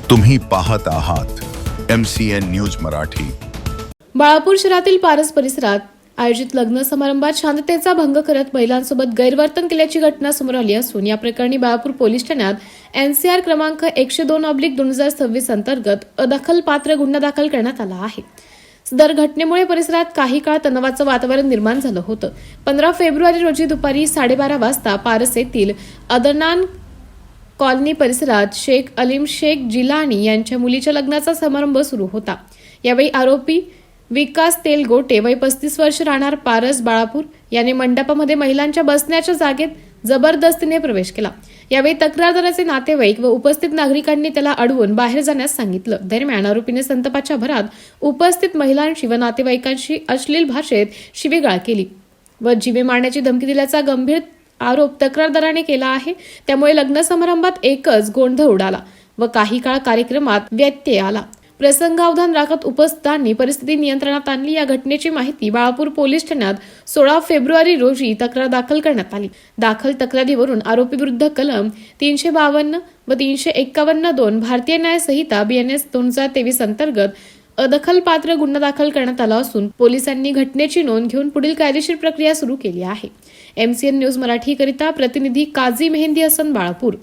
तुम्ही पाहत आहात MCN न्यूज मराठी। बाळापूर शहरातील पारस परिसरात आयोजित लग्न समारंभात शांततेचा भंग करत महिलांसोबत गैरवर्तन केल्याची घटना समोर आली असून या प्रकरणी बाळापूर पोलीस ठाण्यात NCR क्रमांक 102/2026 अंतर्गत अदखलपात्र गुन्हा दाखल करण्यात आला आहे। सदर घटनेमुळे परिसरात काही काळ तणावाचं वातावरण निर्माण झालं होतं। 15 फेब्रुवारी रोजी दुपारी 12:30 वाजता पारस येथील अदनान कॉलनी परिसरात शेख अलीम शेख जिलानी यांच्या मुलीच्या लग्नाचा समारंभ सुरू होता। यावेळी आरोपी विकास तेलगोटे वय 35 वर्ष राहणार पारस बाळापूर याने मंडपामध्ये महिलांच्या बसण्याच्या जागेत जबरदस्तीने प्रवेश केला। यावेळी तक्रारदाराचे नातेवाईक व उपस्थित नागरिकांनी त्याला अडवून बाहेर जाण्यास सांगितलं। दरम्यान आरोपीने संतापाच्या भरात उपस्थित महिलांशी व नातेवाईकांशी अश्लील भाषेत शिवीगाळ केली व जीवे मारण्याची धमकी दिल्याचा गंभीर आरोप तक्रारदाराने केला आहे। त्यामुळे लग्न समारंभात एकच गोंधळ उडाला व काही काळ कार्यक्रमात व्यत्यय आला। प्रसंगावधान राखत उपस्थितांनी परिस्थिती नियंत्रणात आणली। या घटनेची माहिती बाळापूर पोलीस ठाण्यात 16 फेब्रुवारी रोजी तक्रार दाखल करण्यात आली। दाखल तक्रारीवरून आरोपी विरुद्ध कलम 352 व 351(2) भारतीय न्याय संहिता BNS 2023 अंतर्गत अदखलपात्र गुन्हा दाखल करण्यात आला असून पोलिसांनी घटनेची नोंद घेऊन पुढील कायदेशीर प्रक्रिया सुरू केली आहे। MCN न्यूज मराठी करिता प्रतिनिधी काझी मेहंदी हसन बाळापूर।